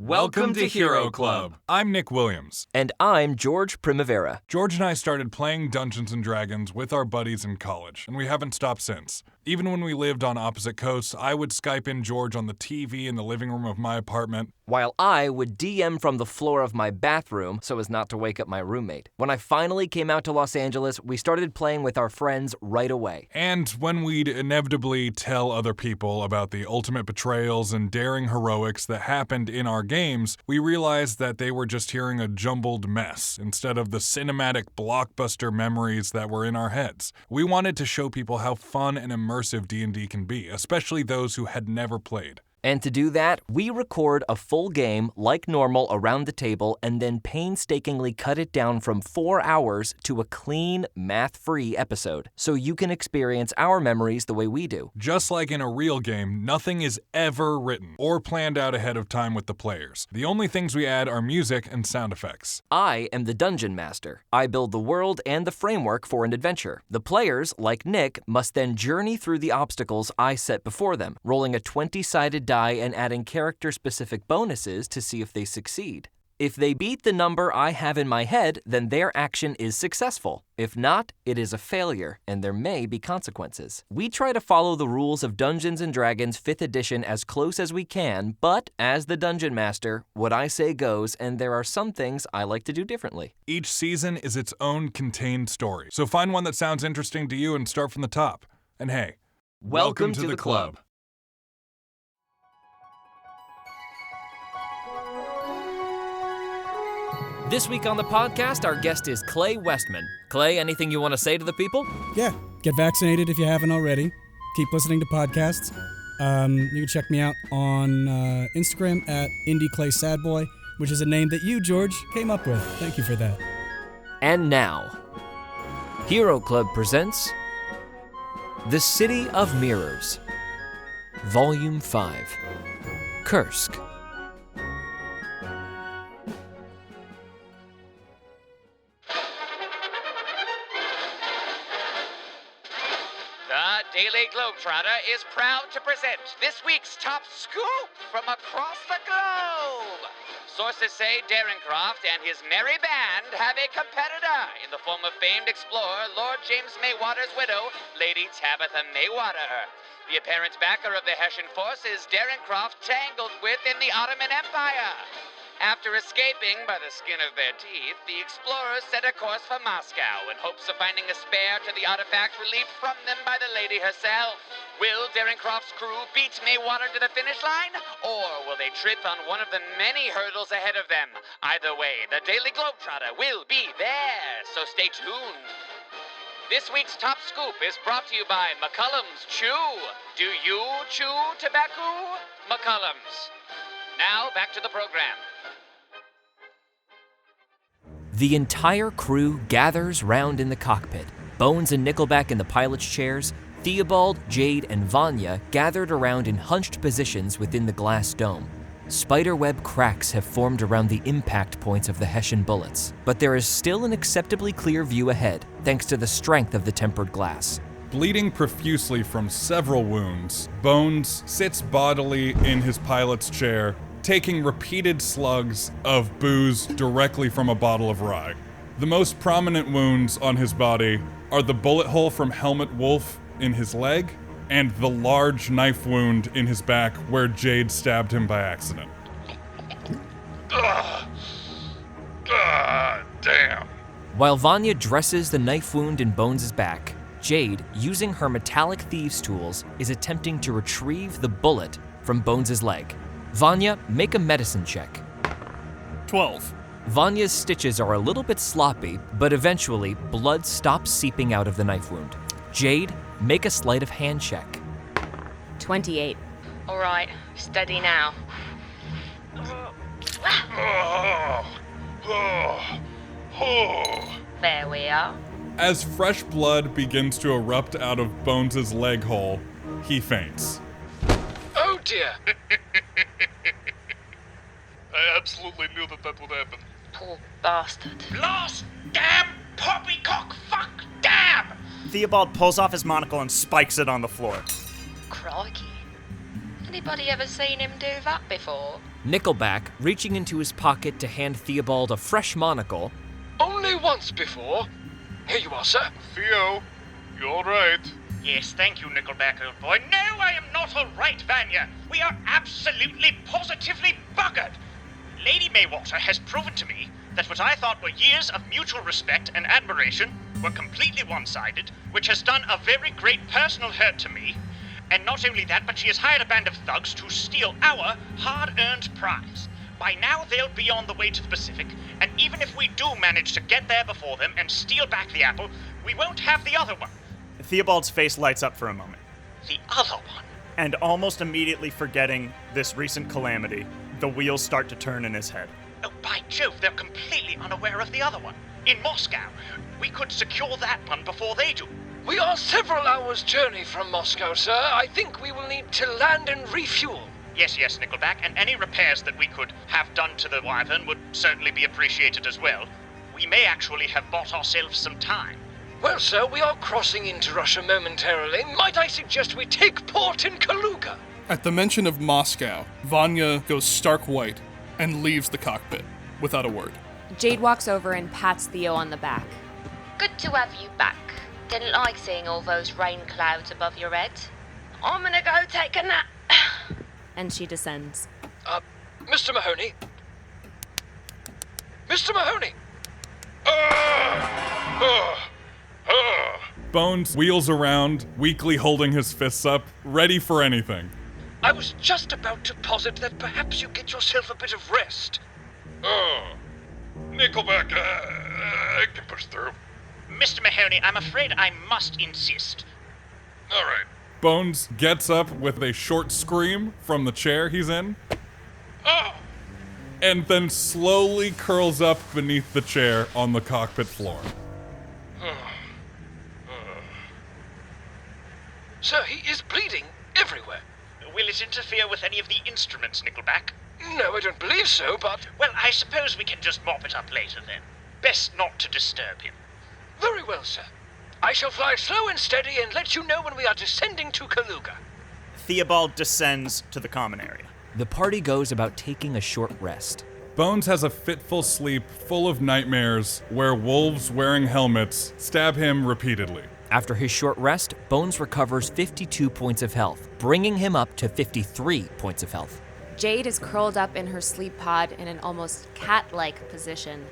Welcome to Hero Club. I'm Nick Williams. And I'm George Primavera. George and I started playing Dungeons & Dragons with our buddies in college, and we haven't stopped since. Even when we lived on opposite coasts, I would Skype in George on the TV in the living room of my apartment, while I would DM from the floor of my bathroom so as not to wake up my roommate. When I finally came out to Los Angeles, we started playing with our friends right away. And when we'd inevitably tell other people about the ultimate betrayals and daring heroics that happened in our games, we realized that they were just hearing a jumbled mess instead of the cinematic blockbuster memories that were in our heads. We wanted to show people how fun and immersive D&D can be, especially those who had never played. And to do that, we record a full game like normal around the table and then painstakingly cut it down from 4 hours to a clean, math-free episode, so you can experience our memories the way we do. Just like in a real game, nothing is ever written or planned out ahead of time with the players. The only things we add are music and sound effects. I am the Dungeon Master. I build the world and the framework for an adventure. The players, like Nick, must then journey through the obstacles I set before them, rolling a 20-sided die and adding character-specific bonuses to see if they succeed. If they beat the number I have in my head, then their action is successful. If not, it is a failure, and there may be consequences. We try to follow the rules of Dungeons & Dragons 5th edition as close as we can, but as the Dungeon Master, what I say goes, and there are some things I like to do differently. Each season is its own contained story, so find one that sounds interesting to you and start from the top. And hey, welcome to the club. This week on the podcast, our guest is Clay Westman. Clay, anything you want to say to the people? Yeah, get vaccinated if you haven't already. Keep listening to podcasts. You can check me out on Instagram at IndieClaySadBoy, which is a name that you, George, came up with. Thank you for that. And now, Hero Club presents The City of Mirrors, Volume 5, Kursk. Daily Globetrotter is proud to present this week's top scoop from across the globe. Sources say Daringcroft and his merry band have a competitor in the form of famed explorer Lord James Maywater's widow, Lady Tabitha Maywater. The apparent backer of the Hessian forces Daringcroft tangled with in the Ottoman Empire. After escaping by the skin of their teeth, the explorers set a course for Moscow in hopes of finding a spare to the artifact relieved from them by the lady herself. Will Daringcroft's crew beat Maywater to the finish line, or will they trip on one of the many hurdles ahead of them? Either way, the Daily Globetrotter will be there, so stay tuned. This week's top scoop is brought to you by McCollum's Chew. Do you chew tobacco? McCollum's. Now, back to the program. The entire crew gathers round in the cockpit. Bones and Nickelback in the pilot's chairs, Theobald, Jade, and Vanya gathered around in hunched positions within the glass dome. Spiderweb cracks have formed around the impact points of the Hessian bullets, but there is still an acceptably clear view ahead, thanks to the strength of the tempered glass. Bleeding profusely from several wounds, Bones sits bodily in his pilot's chair, taking repeated slugs of booze directly from a bottle of rye. The most prominent wounds on his body are the bullet hole from Helmut Wolf in his leg and the large knife wound in his back where Jade stabbed him by accident. Damn. While Vanya dresses the knife wound in Bones' back, Jade, using her metallic thieves' tools, is attempting to retrieve the bullet from Bones' leg. Vanya, make a medicine check. 12. Vanya's stitches are a little bit sloppy, but eventually, blood stops seeping out of the knife wound. Jade, make a sleight of hand check. 28. All right, steady now. There we are. As fresh blood begins to erupt out of Bones' leg hole, he faints. Oh dear! I absolutely knew that would happen. Poor bastard. Blast! Damn! Poppycock! Fuck! Damn! Theobald pulls off his monocle and spikes it on the floor. Crikey. Anybody ever seen him do that before? Nickelback, reaching into his pocket to hand Theobald a fresh monocle. Only once before. Here you are, sir. Theo, you all right? Yes, thank you, Nickelback, old boy. No, I am not all right, Vanya. We are absolutely, positively buggered. Lady Maywater has proven to me that what I thought were years of mutual respect and admiration were completely one-sided, which has done a very great personal hurt to me. And not only that, but she has hired a band of thugs to steal our hard-earned prize. By now, they'll be on the way to the Pacific, and even if we do manage to get there before them and steal back the apple, we won't have the other one. Theobald's face lights up for a moment. The other one? And almost immediately forgetting this recent calamity, the wheels start to turn in his head. Oh, by Jove, they're completely unaware of the other one. In Moscow. We could secure that one before they do. We are several hours' journey from Moscow, sir. I think we will need to land and refuel. Yes, Nickelback, and any repairs that we could have done to the Wyvern would certainly be appreciated as well. We may actually have bought ourselves some time. Well, sir, we are crossing into Russia momentarily. Might I suggest we take port in Kaluga? At the mention of Moscow, Vanya goes stark white and leaves the cockpit without a word. Jade walks over and pats Theo on the back. Good to have you back. Didn't like seeing all those rain clouds above your head. I'm gonna go take a nap. And she descends. Mr. Mahoney? Mr. Mahoney! Bones wheels around, weakly holding his fists up, ready for anything. I was just about to posit that perhaps you get yourself a bit of rest. Nickelback, I can push through. Mr. Mahoney, I'm afraid I must insist. All right. Bones gets up with a short scream from the chair he's in, and then slowly curls up beneath the chair on the cockpit floor. Sir, he is bleeding everywhere. Will it interfere with any of the instruments, Nickelback? No, I don't believe so, but... Well, I suppose we can just mop it up later then. Best not to disturb him. Very well, sir. I shall fly slow and steady and let you know when we are descending to Kaluga. Theobald descends to the common area. The party goes about taking a short rest. Bones has a fitful sleep full of nightmares where wolves wearing helmets stab him repeatedly. After his short rest, Bones recovers 52 points of health, bringing him up to 53 points of health. Jade is curled up in her sleep pod in an almost cat-like position,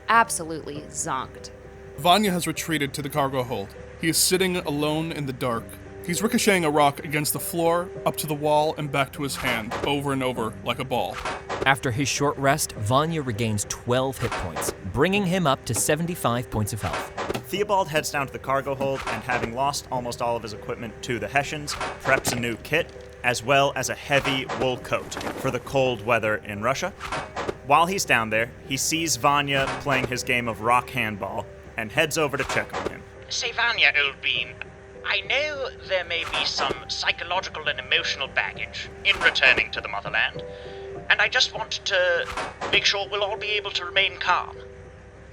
absolutely zonked. Vanya has retreated to the cargo hold. He is sitting alone in the dark. He's ricocheting a rock against the floor, up to the wall, and back to his hand, over and over, like a ball. After his short rest, Vanya regains 12 hit points, bringing him up to 75 points of health. Theobald heads down to the cargo hold and, having lost almost all of his equipment to the Hessians, preps a new kit, as well as a heavy wool coat for the cold weather in Russia. While he's down there, he sees Vanya playing his game of rock handball and heads over to check on him. Say, Vanya, old bean, I know there may be some psychological and emotional baggage in returning to the motherland, and I just want to make sure we'll all be able to remain calm.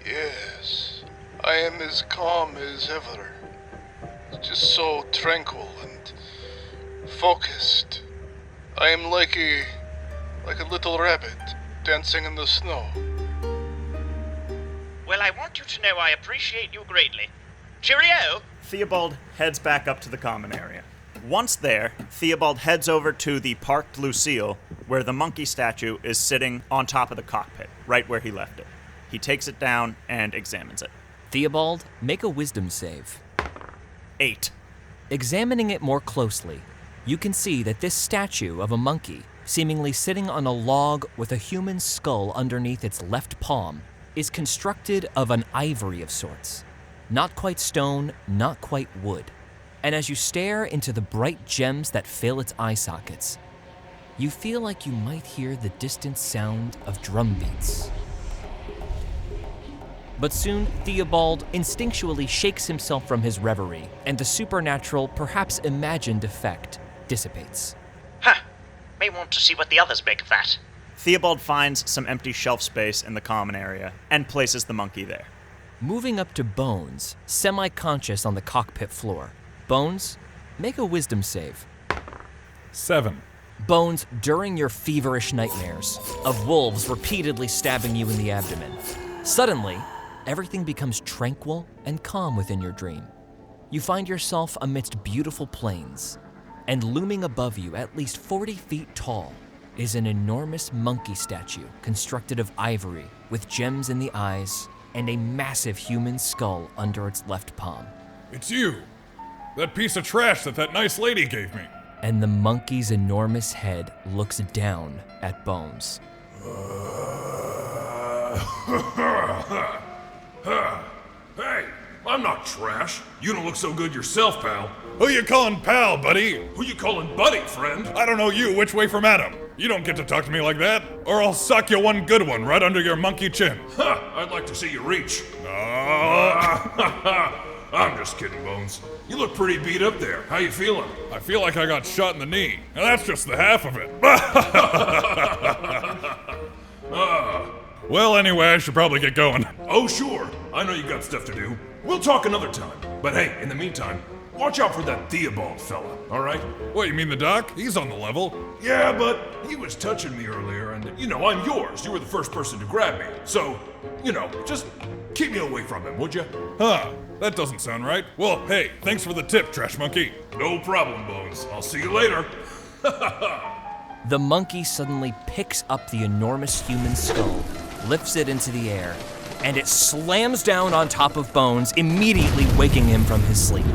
Yes, I am as calm as ever. Just so tranquil and focused. I am like a little rabbit dancing in the snow. Well, I want you to know I appreciate you greatly. Cheerio! Theobald heads back up to the common area. Once there, Theobald heads over to the parked Lucille, where the monkey statue is sitting on top of the cockpit, right where he left it. He takes it down and examines it. Theobald, make a wisdom save. 8. Examining it more closely, you can see that this statue of a monkey, seemingly sitting on a log with a human skull underneath its left palm, is constructed of an ivory of sorts. Not quite stone, not quite wood. And as you stare into the bright gems that fill its eye sockets, you feel like you might hear the distant sound of drum beats. But soon, Theobald instinctually shakes himself from his reverie, and the supernatural, perhaps imagined effect dissipates. May want to see what the others make of that. Theobald finds some empty shelf space in the common area and places the monkey there. Moving up to Bones, semi-conscious on the cockpit floor. Bones, make a wisdom save. 7. Bones, during your feverish nightmares of wolves repeatedly stabbing you in the abdomen, suddenly, everything becomes tranquil and calm within your dream. You find yourself amidst beautiful plains, and looming above you, at least 40 feet tall, is an enormous monkey statue constructed of ivory with gems in the eyes and a massive human skull under its left palm. It's you! That piece of trash that nice lady gave me. And the monkey's enormous head looks down at Bones. Hey, I'm not trash. You don't look so good yourself, pal. Who you calling pal, buddy? Who you calling buddy, friend? I don't know you which way from Adam. You don't get to talk to me like that, or I'll sock you one good one right under your monkey chin. I'd like to see you reach. I'm just kidding, Bones. You look pretty beat up there. How you feeling? I feel like I got shot in the knee, and that's just the half of it. Well, anyway, I should probably get going. Oh, sure. I know you got stuff to do. We'll talk another time. But hey, in the meantime, watch out for that Theobald fella, all right? What, you mean the doc? He's on the level. Yeah, but he was touching me earlier, and, I'm yours. You were the first person to grab me. So, just keep me away from him, would you? Huh. That doesn't sound right. Well, hey, thanks for the tip, Trash Monkey. No problem, Bones. I'll see you later. The monkey suddenly picks up the enormous human skull, lifts it into the air, and it slams down on top of Bones, immediately waking him from his sleep.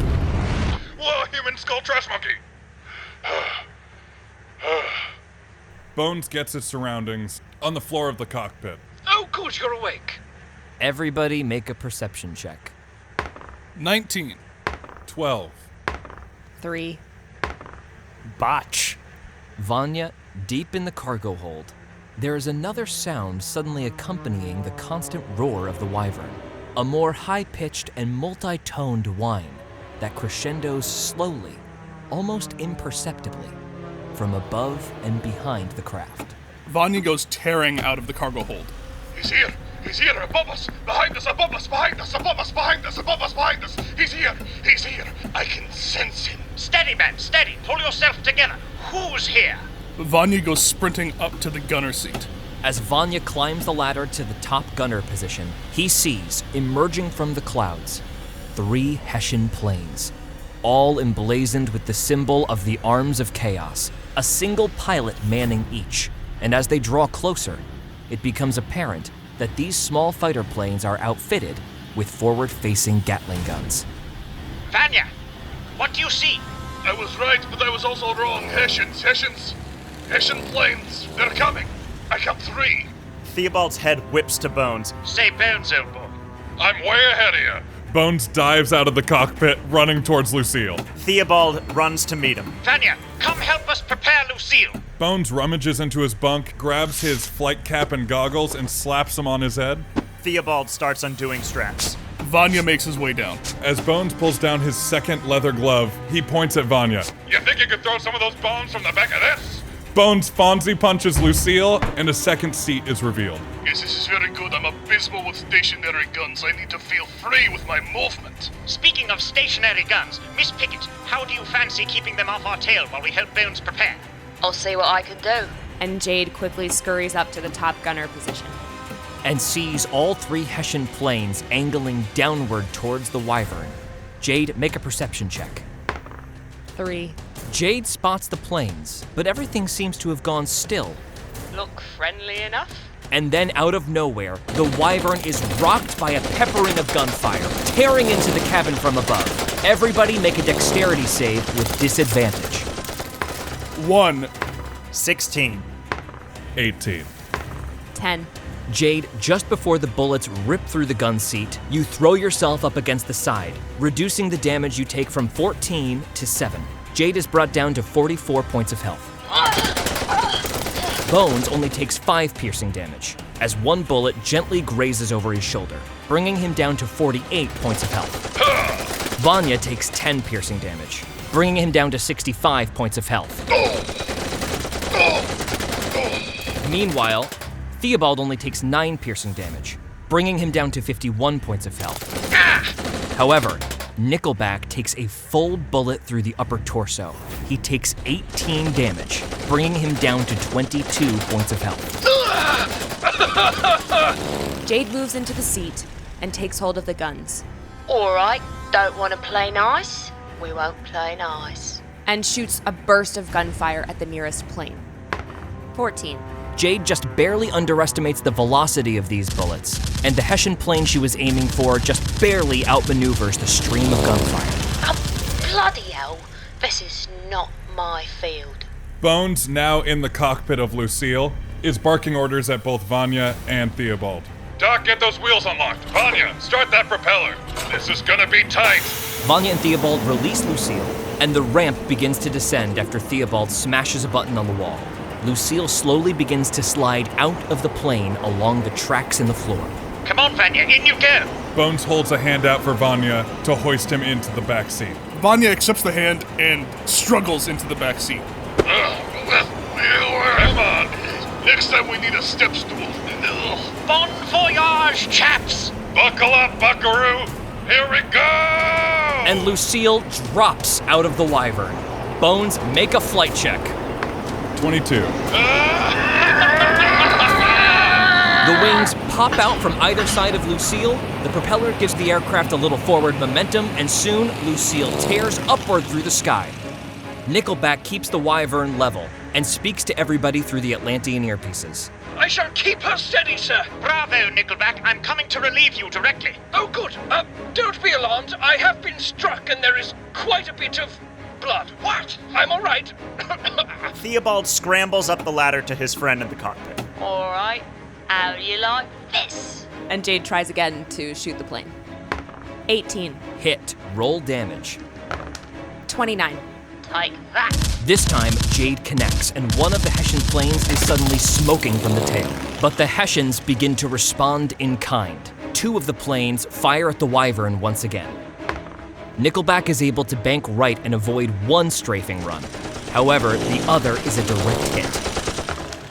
Whoa, human skull trash monkey! Bones gets his surroundings on the floor of the cockpit. Oh, good, you're awake. Everybody make a perception check. 19. 12. 3. Botch. Vanya, deep in the cargo hold, there is another sound suddenly accompanying the constant roar of the wyvern. A more high-pitched and multi-toned whine that crescendos slowly, almost imperceptibly, from above and behind the craft. Vanya goes tearing out of the cargo hold. He's here! He's here! Above us! Behind us! Above us! Behind us! Above us! Behind us! Above us! Behind us! He's here! He's here! I can sense him! Steady, man, steady. Pull yourself together. Who's here? Vanya goes sprinting up to the gunner seat. As Vanya climbs the ladder to the top gunner position, he sees, emerging from the clouds, 3 Hessian planes, all emblazoned with the symbol of the Arms of Chaos, a single pilot manning each. And as they draw closer, it becomes apparent that these small fighter planes are outfitted with forward-facing Gatling guns. Vanya, what do you see? I was right, but I was also wrong. Hessians! Hessian planes! They're coming! I count 3. Theobald's head whips to Bones. Say Bones, old boy. I'm way ahead of you. Bones dives out of the cockpit, running towards Lucille. Theobald runs to meet him. Vanya, come help us prepare Lucille. Bones rummages into his bunk, grabs his flight cap and goggles, and slaps them on his head. Theobald starts undoing straps. Vanya makes his way down. As Bones pulls down his second leather glove, he points at Vanya. You think you could throw some of those bombs from the back of this? Bones Fonzie punches Lucille, and a second seat is revealed. Yes, this is very good. I'm abysmal with stationary guns. I need to feel free with my movement. Speaking of stationary guns, Miss Pickitt, how do you fancy keeping them off our tail while we help Bones prepare? I'll see what I can do. And Jade quickly scurries up to the top gunner position. And sees all 3 Hessian planes angling downward towards the wyvern. Jade, make a perception check. 3. Jade spots the planes, but everything seems to have gone still. Look friendly enough? And then out of nowhere, the wyvern is rocked by a peppering of gunfire, tearing into the cabin from above. Everybody make a dexterity save with disadvantage. 1. 16. 18. 10. Jade, just before the bullets rip through the gun seat, you throw yourself up against the side, reducing the damage you take from 14 to 7. Jade is brought down to 44 points of health. Bones only takes 5 piercing damage, as one bullet gently grazes over his shoulder, bringing him down to 48 points of health. Vanya takes 10 piercing damage, bringing him down to 65 points of health. Meanwhile, Theobald only takes 9 piercing damage, bringing him down to 51 points of health. However, Nickelback takes a full bullet through the upper torso. He takes 18 damage, bringing him down to 22 points of health. Jade moves into the seat and takes hold of the guns. Alright, don't want to play nice? We won't play nice. And shoots a burst of gunfire at the nearest plane. 14. Jade just barely underestimates the velocity of these bullets, and the Hessian plane she was aiming for just barely outmaneuvers the stream of gunfire. Oh, bloody hell. This is not my field. Bones, now in the cockpit of Lucille, is barking orders at both Vanya and Theobald. Doc, get those wheels unlocked. Vanya, start that propeller. This is gonna be tight. Vanya and Theobald release Lucille, and the ramp begins to descend after Theobald smashes a button on the wall. Lucille slowly begins to slide out of the plane along the tracks in the floor. Come on, Vanya, in you go. Bones holds a hand out for Vanya to hoist him into the back seat. Vanya accepts the hand and struggles into the back seat. Come on. Next time we need a step stool. Bon voyage, chaps. Buckle up, buckaroo. Here we go! And Lucille drops out of the Wyvern. Bones, make a flight check. 22. The wings pop out from either side of Lucille. The propeller gives the aircraft a little forward momentum, and soon Lucille tears upward through the sky. Nickelback keeps the Wyvern level and speaks to everybody through the Atlantean earpieces. I shall keep her steady, sir. Bravo, Nickelback. I'm coming to relieve you directly. Oh, good. Don't be alarmed. I have been struck and there is quite a bit of blood. What? I'm all right. Theobald scrambles up the ladder to his friend in the cockpit. Alright, how do you like this? And Jade tries again to shoot the plane. 18. Hit. Roll damage. 29. Take that. This time, Jade connects, and one of the Hessian planes is suddenly smoking from the tail. But the Hessians begin to respond in kind. 2 of the planes fire at the Wyvern once again. Nickelback is able to bank right and avoid one strafing run. However, the other is a direct hit.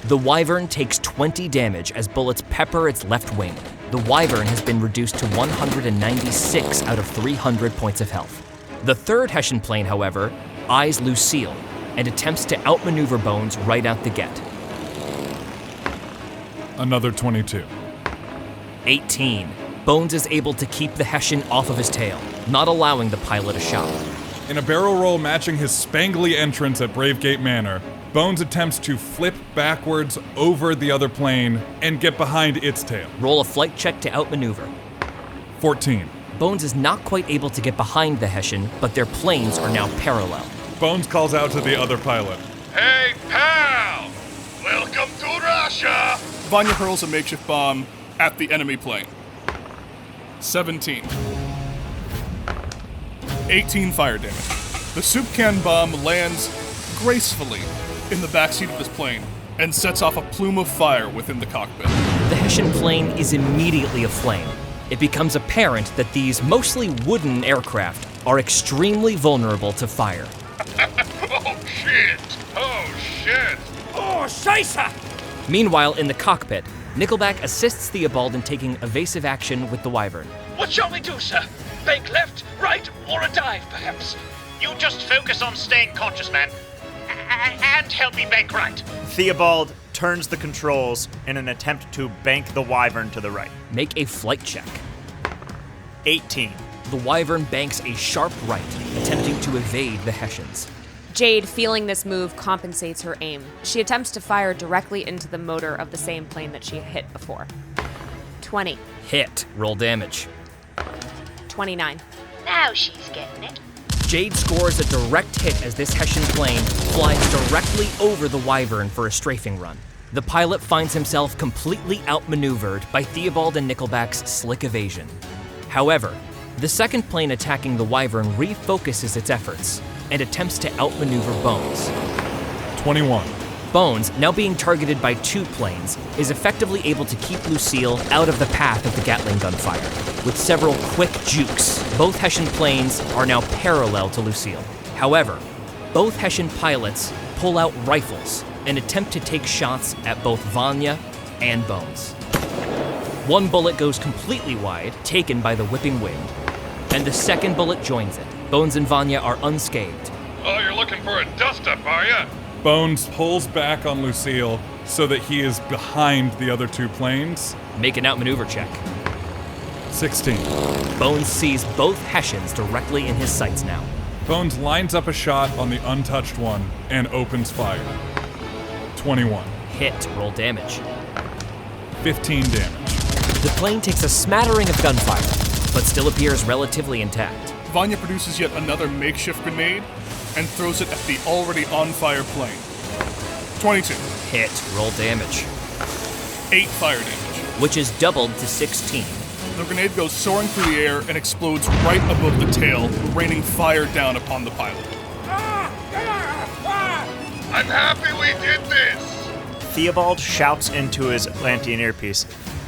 The Wyvern takes 20 damage as bullets pepper its left wing. The Wyvern has been reduced to 196 out of 300 points of health. The third Hessian plane, however, eyes Lucille and attempts to outmaneuver Bones right out the gate. Another 22. 18. Bones is able to keep the Hessian off of his tail, not allowing the pilot a shot. In a barrel roll matching his spangly entrance at Bravegate Manor, Bones attempts to flip backwards over the other plane and get behind its tail. Roll a flight check to outmaneuver. 14. Bones is not quite able to get behind the Hessian, but their planes are now parallel. Bones calls out to the other pilot. Hey, pal! Welcome to Russia! Vanya hurls a makeshift bomb at the enemy plane. 17. 18 fire damage. The soup can bomb lands gracefully in the backseat of this plane and sets off a plume of fire within the cockpit. The Hessian plane is immediately aflame. It becomes apparent that these mostly wooden aircraft are extremely vulnerable to fire. Oh, shit! Oh, shit! Oh, scheisse! Meanwhile, in the cockpit, Nickelback assists Theobald in taking evasive action with the Wyvern. What shall we do, sir? Bank left, right, or a dive, perhaps? You just focus on staying conscious, man. And help me bank right. Theobald turns the controls in an attempt to bank the Wyvern to the right. Make a flight check. 18. The Wyvern banks a sharp right, attempting to evade the Hessians. Jade, feeling this move, compensates her aim. She attempts to fire directly into the motor of the same plane that she hit before. 20. Hit. Roll damage. 29. Now she's getting it. Jade scores a direct hit as this Hessian plane flies directly over the Wyvern for a strafing run. The pilot finds himself completely outmaneuvered by Theobald and Nickelback's slick evasion. However, the second plane attacking the Wyvern refocuses its efforts and attempts to outmaneuver Bones. 21. Bones, now being targeted by 2 planes, is effectively able to keep Lucille out of the path of the Gatling gun fire. With several quick jukes, both Hessian planes are now parallel to Lucille. However, both Hessian pilots pull out rifles and attempt to take shots at both Vanya and Bones. One bullet goes completely wide, taken by the whipping wind, and the second bullet joins it. Bones and Vanya are unscathed. Oh, you're looking for a dust-up, are ya? Bones pulls back on Lucille so that he is behind the other two planes. Make an outmaneuver check. 16. Bones sees both Hessians directly in his sights now. Bones lines up a shot on the untouched one and opens fire. 21. Hit, roll damage. 15 damage. The plane takes a smattering of gunfire, but still appears relatively intact. Vanya produces yet another makeshift grenade and throws it at the already on-fire plane. 22. Hit, roll damage. 8 fire damage. Which is doubled to 16. The grenade goes soaring through the air and explodes right above the tail, raining fire down upon the pilot. I'm happy we did this! Theobald shouts into his Atlantean earpiece.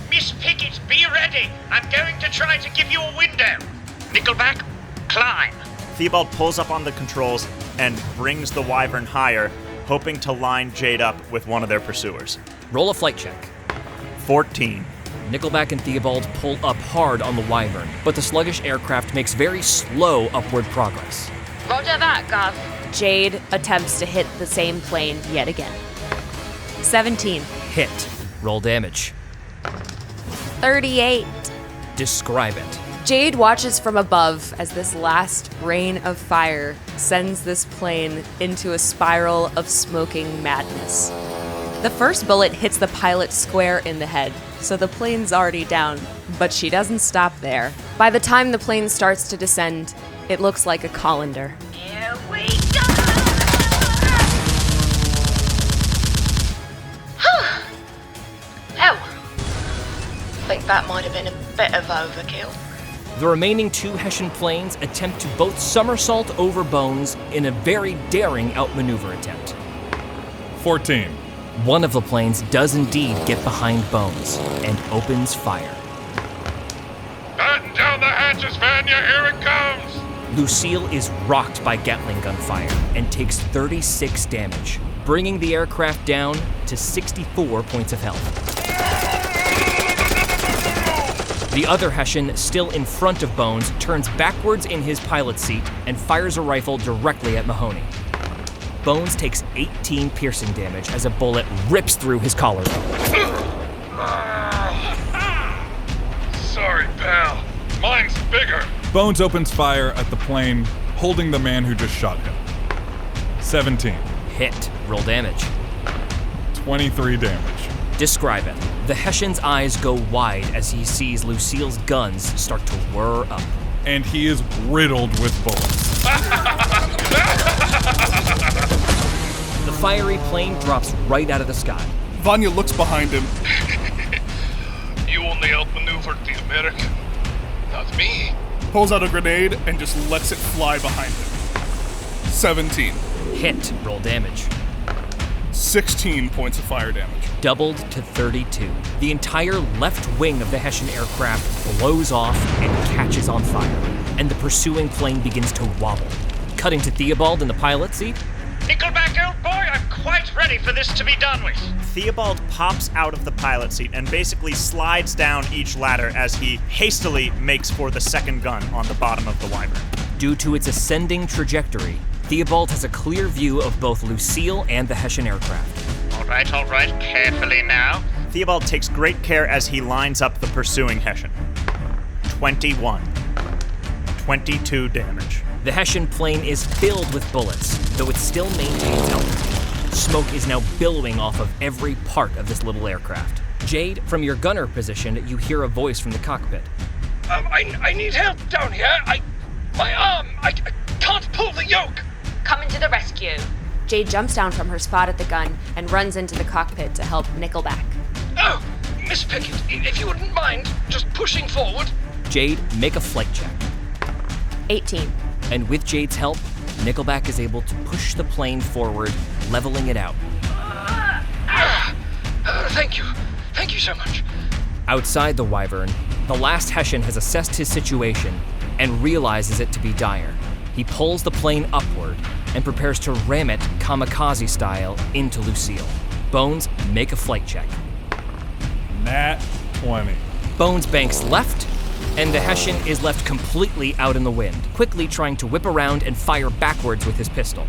Miss Pickitt, be ready! I'm going to try to give you a window. Nickelback, climb. Theobald pulls up on the controls and brings the Wyvern higher, hoping to line Jade up with one of their pursuers. Roll a flight check. 14. Nickelback and Theobald pull up hard on the Wyvern, but the sluggish aircraft makes very slow upward progress. Roger that, Gov. Jade attempts to hit the same plane yet again. 17. Hit. Roll damage. 38. Describe it. Jade watches from above as this last rain of fire sends this plane into a spiral of smoking madness. The first bullet hits the pilot square in the head, so the plane's already down, but she doesn't stop there. By the time the plane starts to descend, it looks like a colander. Here we go! Oh, I think that might have been a bit of overkill. The remaining 2 Hessian planes attempt to both somersault over Bones in a very daring outmaneuver attempt. 14. One of the planes does indeed get behind Bones and opens fire. Batten down the hatches, Vanya, here it comes! Lucille is rocked by Gatling gun fire and takes 36 damage, bringing the aircraft down to 64 points of health. The other Hessian, still in front of Bones, turns backwards in his pilot's seat and fires a rifle directly at Mahoney. Bones takes 18 piercing damage as a bullet rips through his collarbone. Sorry, pal. Mine's bigger. Bones opens fire at the plane, holding the man who just shot him. 17. Hit. Roll damage. 23 damage. Describe it. The Hessian's eyes go wide as he sees Lucille's guns start to whir up. And he is riddled with bullets. The fiery plane drops right out of the sky. Vanya looks behind him. You only outmaneuvered the American, not me. Pulls out a grenade and just lets it fly behind him. 17. Hit. Roll damage. 16 points of fire damage. Doubled to 32. The entire left wing of the Hessian aircraft blows off and catches on fire, and the pursuing plane begins to wobble. Cutting to Theobald in the pilot seat. Nickelback, old boy, I'm quite ready for this to be done with. Theobald pops out of the pilot seat and basically slides down each ladder as he hastily makes for the second gun on the bottom of the Wyvern. Due to its ascending trajectory, Theobald has a clear view of both Lucille and the Hessian aircraft. All right, carefully now. Theobald takes great care as he lines up the pursuing Hessian. 21. 22 damage. The Hessian plane is filled with bullets, though it still maintains altitude. Smoke is now billowing off of every part of this little aircraft. Jade, from your gunner position, you hear a voice from the cockpit. I need help down here. My arm, I can't pull the yoke. Coming to the rescue. Jade jumps down from her spot at the gun and runs into the cockpit to help Nickelback. Oh, Miss Pickitt, if you wouldn't mind just pushing forward. Jade, make a flight check. 18. And with Jade's help, Nickelback is able to push the plane forward, leveling it out. Thank you. Thank you so much. Outside the Wyvern, the last Hessian has assessed his situation and realizes it to be dire. He pulls the plane upward and prepares to ram it kamikaze style into Lucille. Bones, make a flight check. Nat 20. Bones banks left and the Hessian is left completely out in the wind, quickly trying to whip around and fire backwards with his pistol.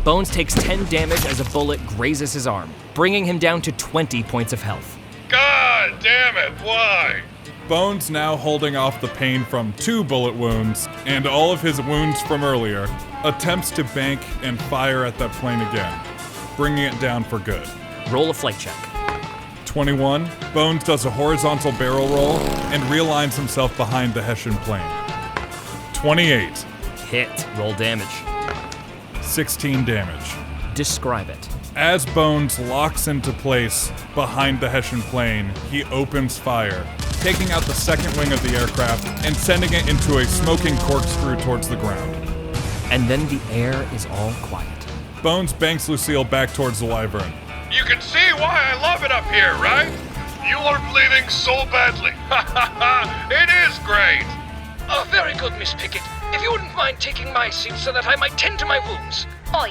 Bones takes 10 damage as a bullet grazes his arm, bringing him down to 20 points of health. God damn it, why? Bones, now holding off the pain from 2 bullet wounds and all of his wounds from earlier, attempts to bank and fire at that plane again, bringing it down for good. Roll a flight check. 21, Bones does a horizontal barrel roll and realigns himself behind the Hessian plane. 28. Hit. Roll damage. 16 damage. Describe it. As Bones locks into place behind the Hessian plane, he opens fire, taking out the second wing of the aircraft and sending it into a smoking corkscrew towards the ground. And then the air is all quiet. Bones banks Lucille back towards the Wyvern. You can see why I love it up here, right? You are bleeding so badly. It is great. Oh, very good, Miss Pickitt. If you wouldn't mind taking my seat so that I might tend to my wounds. Oi,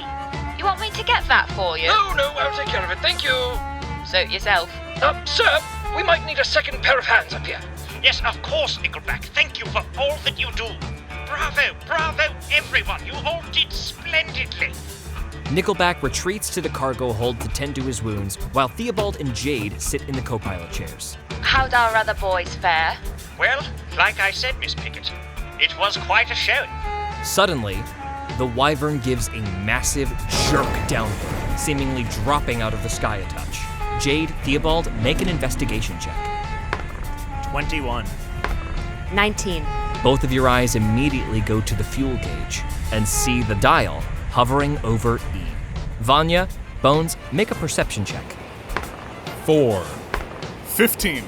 you want me to get that for you? No, I'll take care of it, thank you. Suit yourself. Sir, we might need a second pair of hands up here. Yes, of course, Nickelback. Thank you for all that you do. Bravo, everyone. You all did splendidly. Nickelback retreats to the cargo hold to tend to his wounds, while Theobald and Jade sit in the co-pilot chairs. How'd our other boys fare? Well, like I said, Miss Pickitt, it was quite a showing. Suddenly, the Wyvern gives a massive jerk downward, seemingly dropping out of the sky a touch. Jade, Theobald, make an investigation check. 21. 19. Both of your eyes immediately go to the fuel gauge and see the dial hovering over E. Vanya, Bones, make a perception check. 4. 15.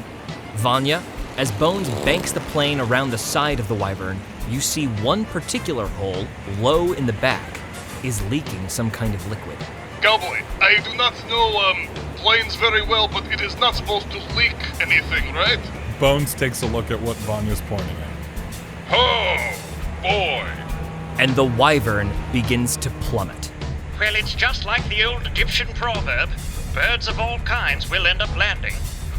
Vanya, as Bones banks the plane around the side of the Wyvern, you see one particular hole, low in the back, is leaking some kind of liquid. Cowboy, I do not know planes very well, but it is not supposed to leak anything, right? Bones takes a look at what Vanya's pointing at. Oh, boy. And the Wyvern begins to plummet. Well, it's just like the old Egyptian proverb. Birds of all kinds will end up landing.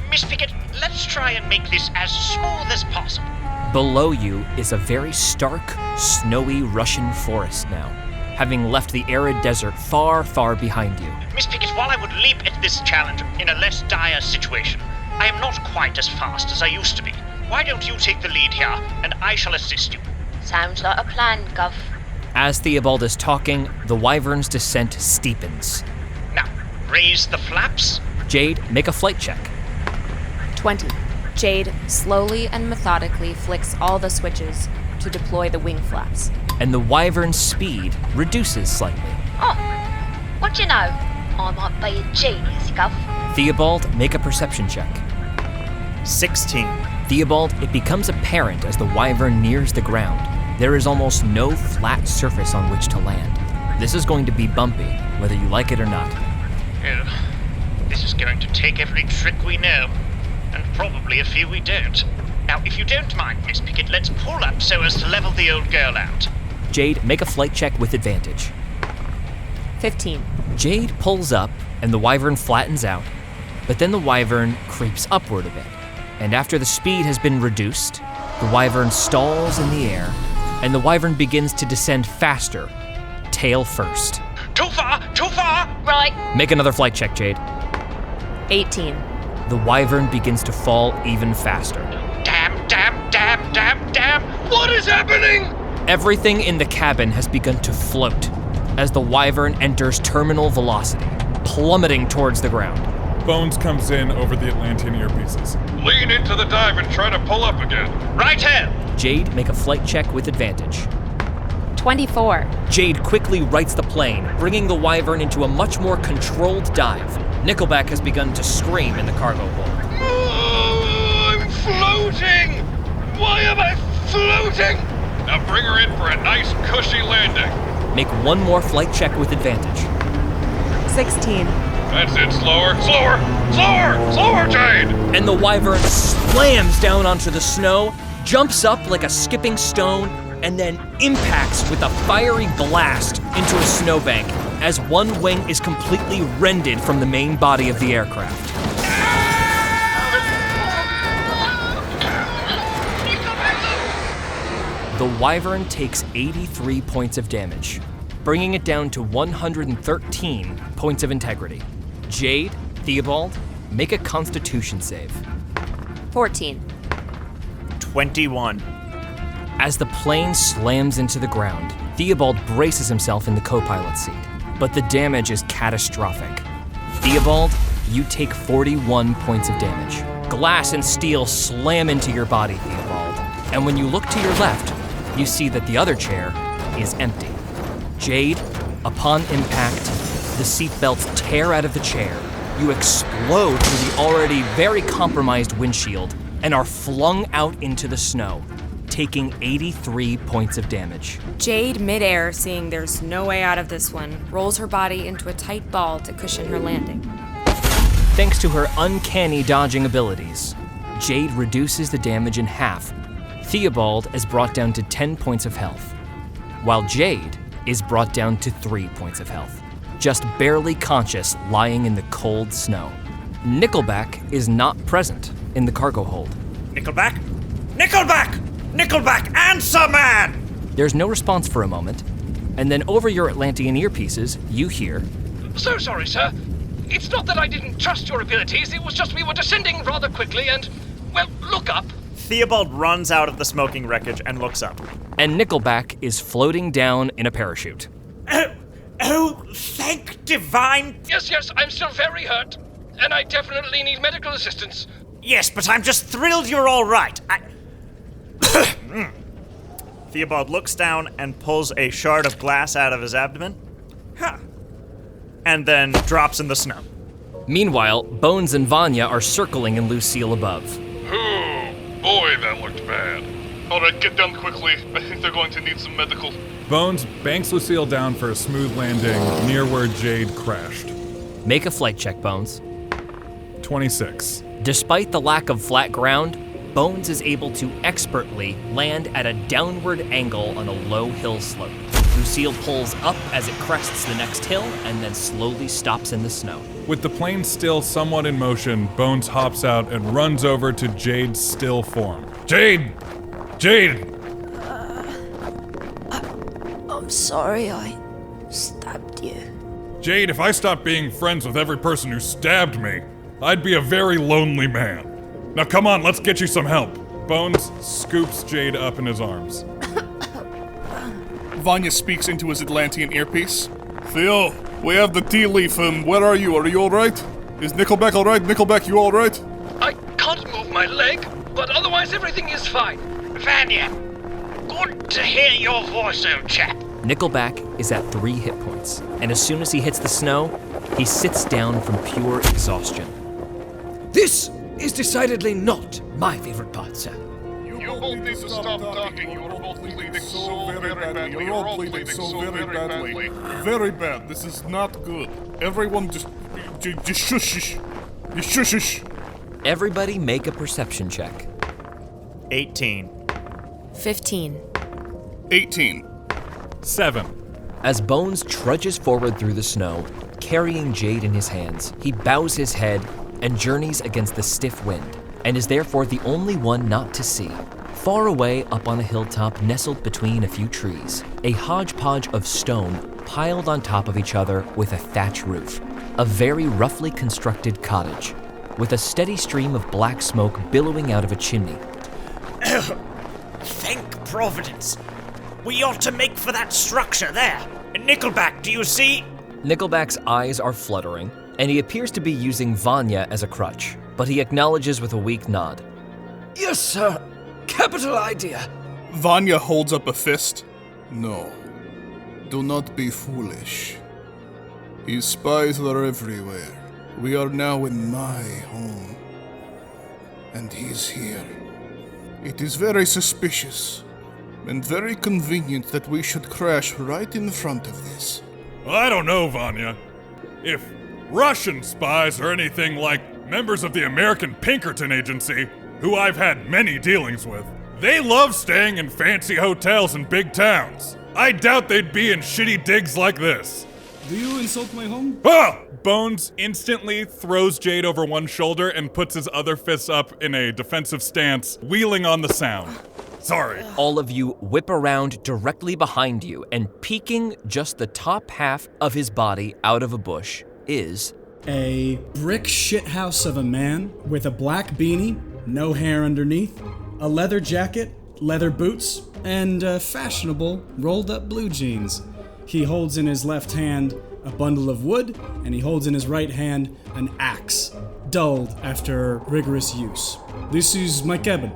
Miss Pickitt, let's try and make this as smooth as possible. Below you is a very stark, snowy Russian forest now, having left the arid desert far, far behind you. Miss Pickitt, while I would leap at this challenge in a less dire situation, I am not quite as fast as I used to be. Why don't you take the lead here, and I shall assist you? Sounds like a plan, Gov. As Theobald is talking, the Wyvern's descent steepens. Now, raise the flaps. Jade, make a flight check. 20. Jade slowly and methodically flicks all the switches to deploy the wing flaps. And the Wyvern's speed reduces slightly. Oh, what do you know? I might be a genius, Gov. Theobald, make a perception check. 16. Theobald, it becomes apparent as the Wyvern nears the ground. There is almost no flat surface on which to land. This is going to be bumpy, whether you like it or not. This is going to take every trick we know, and probably a few we don't. Now, if you don't mind, Miss Pickitt, let's pull up so as to level the old girl out. Jade, make a flight check with advantage. 15. Jade pulls up, and the Wyvern flattens out, but then the Wyvern creeps upward a bit. And after the speed has been reduced, the Wyvern stalls in the air, and the Wyvern begins to descend faster, tail first. Too far! Right. Make another flight check, Jade. 18. The Wyvern begins to fall even faster. Damn! What is happening? Everything in the cabin has begun to float as the Wyvern enters terminal velocity, plummeting towards the ground. Bones comes in over the Atlantean earpieces. Lean into the dive and try to pull up again. Right here. Jade, make a flight check with advantage. 24. Jade quickly rights the plane, bringing the Wyvern into a much more controlled dive. Nickelback has begun to scream in the cargo hold. Oh, I'm floating! Why am I floating? Now bring her in for a nice, cushy landing. Make one more flight check with advantage. 16. That's it, slower, Jade! And the Wyvern slams down onto the snow, jumps up like a skipping stone, and then impacts with a fiery blast into a snowbank as one wing is completely rended from the main body of the aircraft. the Wyvern takes 83 points of damage, bringing it down to 113 points of integrity. Jade, Theobald, make a Constitution save. 14. 21. As the plane slams into the ground, Theobald braces himself in the co-pilot's seat, but the damage is catastrophic. Theobald, you take 41 points of damage. Glass and steel slam into your body, Theobald, and when you look to your left, you see that the other chair is empty. Jade, upon impact, the seatbelts tear out of the chair. You explode through the already very compromised windshield and are flung out into the snow, taking 83 points of damage. Jade, midair, seeing there's no way out of this one, rolls her body into a tight ball to cushion her landing. Thanks to her uncanny dodging abilities, Jade reduces the damage in half. Theobald is brought down to 10 points of health, while Jade is brought down to 3 points of health, just barely conscious lying in the cold snow. Nickelback is not present in the cargo hold. Nickelback? Nickelback! Nickelback, answer, man! There's no response for a moment, and then over your Atlantean earpieces, you hear, So sorry, sir. It's not that I didn't trust your abilities, it was just we were descending rather quickly and, well, look up. Theobald runs out of the smoking wreckage and looks up. and Nickelback is floating down in a parachute. Oh, thank divine... Yes, I'm still very hurt, and I definitely need medical assistance. Yes, but I'm just thrilled you're all right. Theobald looks down and pulls a shard of glass out of his abdomen. And then drops in the snow. Meanwhile, Bones and Vanya are circling in Lucille above. Oh, boy, that looked bad. Alright, get down quickly. I think they're going to need some medical. Bones banks Lucille down for a smooth landing near where Jade crashed. Make a flight check, Bones. 26. Despite the lack of flat ground, Bones is able to expertly land at a downward angle on a low hill slope. Lucille pulls up as it crests the next hill and then slowly stops in the snow. With the plane still somewhat in motion, Bones hops out and runs over to Jade's still form. Jade! Jade! I'm sorry I stabbed you. Jade, if I stopped being friends with every person who stabbed me, I'd be a very lonely man. Now come on, let's get you some help. Bones scoops Jade up in his arms. Vanya speaks into his Atlantean earpiece. Theo, we have the tea leaf. Where are you? Are you alright? Is Nickelback alright? Nickelback, you alright? I can't move my leg, but otherwise everything is fine. Vanya, good to hear your voice, old chap. Nickelback is at 3 hit points, and as soon as he hits the snow, he sits down from pure exhaustion. This is decidedly not my favorite part, sir. You both need to stop talking. You're both bleeding so very badly. You're all bleeding so very badly. Very bad. This is not good. Everyone just shush. Just shush. Everybody make a perception check. 18. 15. 18. 7. As Bones trudges forward through the snow, carrying Jade in his hands, he bows his head and journeys against the stiff wind, and is therefore the only one not to see. Far away up on a hilltop nestled between a few trees, a hodgepodge of stone piled on top of each other with a thatch roof. A very roughly constructed cottage, with a steady stream of black smoke billowing out of a chimney. Thank Providence. We ought to make for that structure there. Nickelback, do you see? Nickelback's eyes are fluttering, and he appears to be using Vanya as a crutch, but he acknowledges with a weak nod. Yes, sir. Capital idea. Vanya holds up a fist. No. Do not be foolish. His spies are everywhere. We are now in my home. And he's here. It is very suspicious, and very convenient that we should crash right in front of this. I don't know, Vanya. If Russian spies are anything like members of the American Pinkerton Agency, who I've had many dealings with, they love staying in fancy hotels in big towns. I doubt they'd be in shitty digs like this. Do you insult my home? Ah! Bones instantly throws Jade over one shoulder and puts his other fists up in a defensive stance, wheeling on the sound. Sorry. All of you whip around directly behind you, and peeking just the top half of his body out of a bush is a brick shithouse of a man with a black beanie, no hair underneath, a leather jacket, leather boots, and fashionable rolled-up blue jeans. He holds in his left hand a bundle of wood, and he holds in his right hand an axe, dulled after rigorous use. This is my cabin.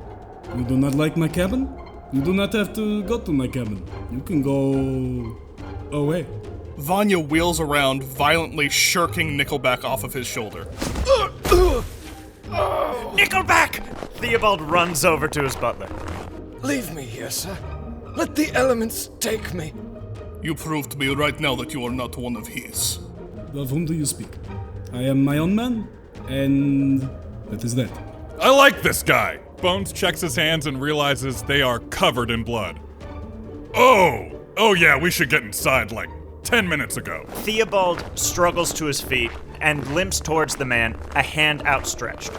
You do not like my cabin? You do not have to go to my cabin. You can go away. Vanya wheels around, violently shirking Nickelback off of his shoulder. Nickelback! Theobald runs over to his butler. Leave me here, sir. Let the elements take me. You prove to me right now that you are not one of his. Of whom do you speak? I am my own man, and that is that. I like this guy. Bones checks his hands and realizes they are covered in blood. Oh yeah, we should get inside like 10 minutes ago. Theobald struggles to his feet and limps towards the man, a hand outstretched.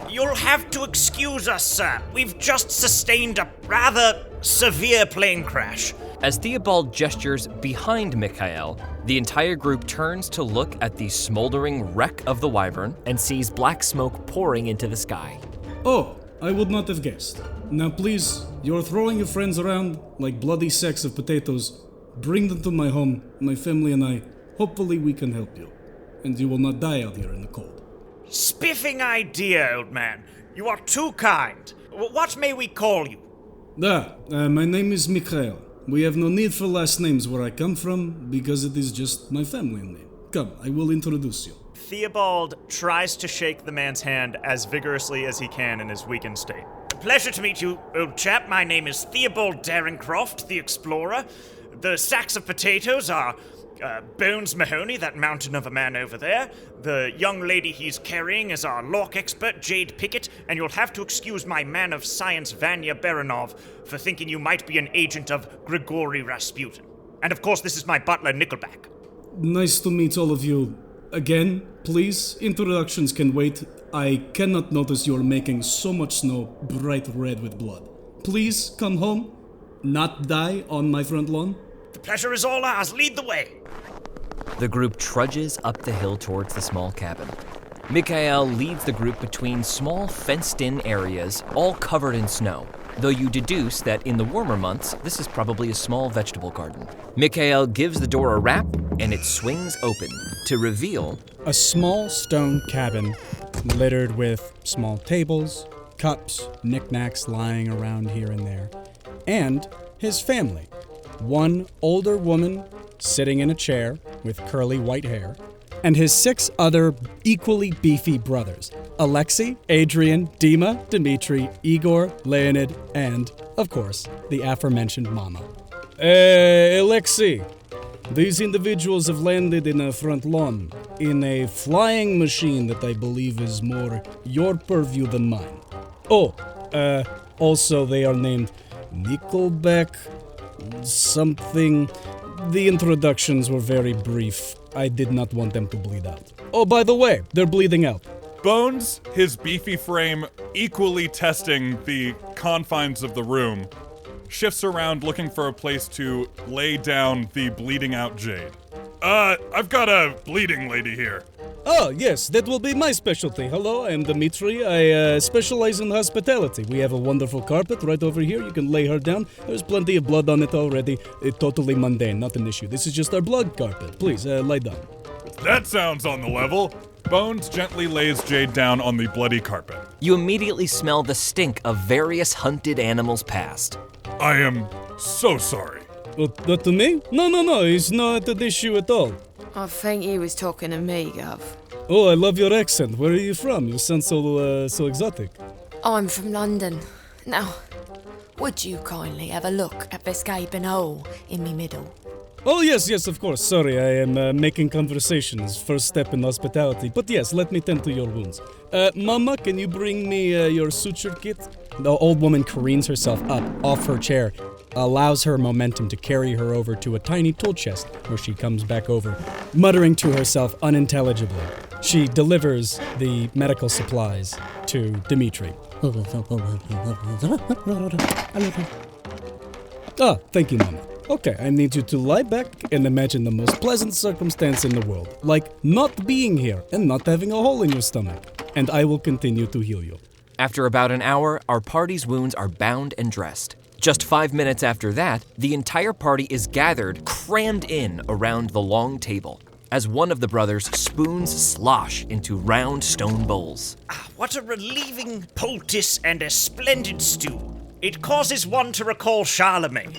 You'll have to excuse us, sir. We've just sustained a rather severe plane crash. As Theobald gestures behind Mikael, the entire group turns to look at the smoldering wreck of the Wyvern and sees black smoke pouring into the sky. Oh, I would not have guessed. Now please, you're throwing your friends around like bloody sacks of potatoes. Bring them to my home, my family and I. Hopefully we can help you. And you will not die out here in the cold. Spiffing idea, old man. You are too kind. What may we call you? My name is Mikael. We have no need for last names where I come from, because it is just my family name. Come, I will introduce you. Theobald tries to shake the man's hand as vigorously as he can in his weakened state. Pleasure to meet you, old chap. My name is Theobald Daringcroft, the explorer. The sacks of potatoes are Bones Mahoney, that mountain of a man over there. The young lady he's carrying is our lock expert, Jade Pickitt, and you'll have to excuse my man of science, Vanya Baranov, for thinking you might be an agent of Grigory Rasputin. And of course, this is my butler, Nickelback. Nice to meet all of you. Again, please, introductions can wait. I cannot notice you're making so much snow bright red with blood. Please come home, not die on my front lawn. The pleasure is all ours. Lead the way. The group trudges up the hill towards the small cabin. Mikael leads the group between small fenced-in areas, all covered in snow, though you deduce that in the warmer months, this is probably a small vegetable garden. Mikael gives the door a rap, and it swings open to reveal a small stone cabin littered with small tables, cups, knickknacks lying around here and there, and his family. One older woman sitting in a chair with curly white hair, and his 6 other equally beefy brothers, Alexei, Adrian, Dima, Dmitri, Igor, Leonid, and, of course, the aforementioned Mama. Alexei, these individuals have landed in a front lawn, in a flying machine that I believe is more your purview than mine. Also they are named Nickelback, something. The introductions were very brief. I did not want them to bleed out. Oh, by the way, they're bleeding out. Bones, his beefy frame equally testing the confines of the room, shifts around looking for a place to lay down the bleeding out Jade. I've got a bleeding lady here. Oh, yes, that will be my specialty. Hello, I am Dmitri. I specialize in hospitality. We have a wonderful carpet right over here. You can lay her down. There's plenty of blood on it already. It's totally mundane, not an issue. This is just our blood carpet. Please, lay down. That sounds on the level. Bones gently lays Jade down on the bloody carpet. You immediately smell the stink of various hunted animals past. I am so sorry. That to me? No, it's not an issue at all. I think he was talking to me, Gov. Oh, I love your accent. Where are you from? You sound so exotic. I'm from London. Now, would you kindly have a look at this gaping hole in me middle? Oh, yes, of course. Sorry, I am making conversations. First step in hospitality. But yes, let me tend to your wounds. Mama, can you bring me your suture kit? The old woman careens herself up off her chair allows her momentum to carry her over to a tiny tool chest, where she comes back over, muttering to herself unintelligibly. She delivers the medical supplies to Dimitri. Ah, thank you, Mama. Okay, I need you to lie back and imagine the most pleasant circumstance in the world, like not being here and not having a hole in your stomach, and I will continue to heal you. After about an hour, our party's wounds are bound and dressed. Just 5 minutes after that, the entire party is gathered, crammed in around the long table, as one of the brothers spoons slosh into round stone bowls. What a relieving poultice and a splendid stew. It causes one to recall Charlemagne.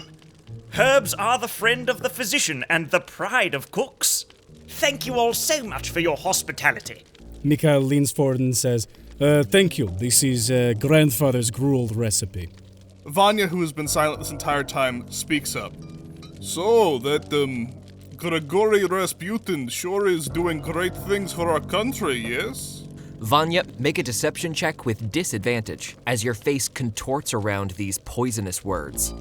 Herbs are the friend of the physician and the pride of cooks. Thank you all so much for your hospitality. Mikael leans forward and says, thank you. This is grandfather's gruel recipe. Vanya, who has been silent this entire time, speaks up. So, that, Grigory Rasputin sure is doing great things for our country, yes? Vanya, make a deception check with disadvantage, as your face contorts around these poisonous words.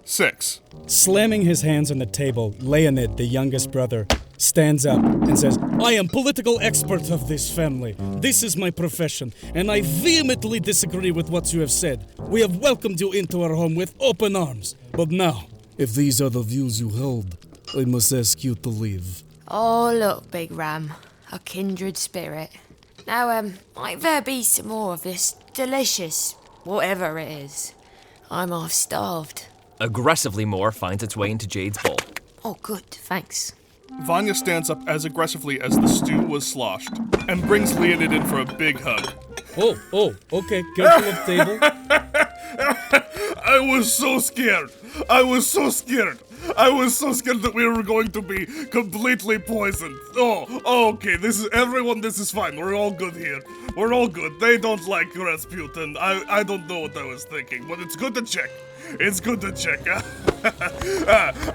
6. Slamming his hands on the table, Leonid, the youngest brother, stands up and says, I am political expert of this family. This is my profession, and I vehemently disagree with what you have said. We have welcomed you into our home with open arms. But now, if these are the views you hold, I must ask you to leave. Oh, look, Big Ram. A kindred spirit. Now, might there be some more of this delicious whatever it is? I'm half starved. Aggressively more finds its way into Jade's bowl. Oh, good, thanks. Vanya stands up as aggressively as the stew was sloshed and brings Leonid in for a big hug. Oh, okay, careful of table. I was so scared. I was so scared that we were going to be completely poisoned. Okay, this is fine. We're all good here. We're all good. They don't like Rasputin. I don't know what I was thinking, but it's good to check.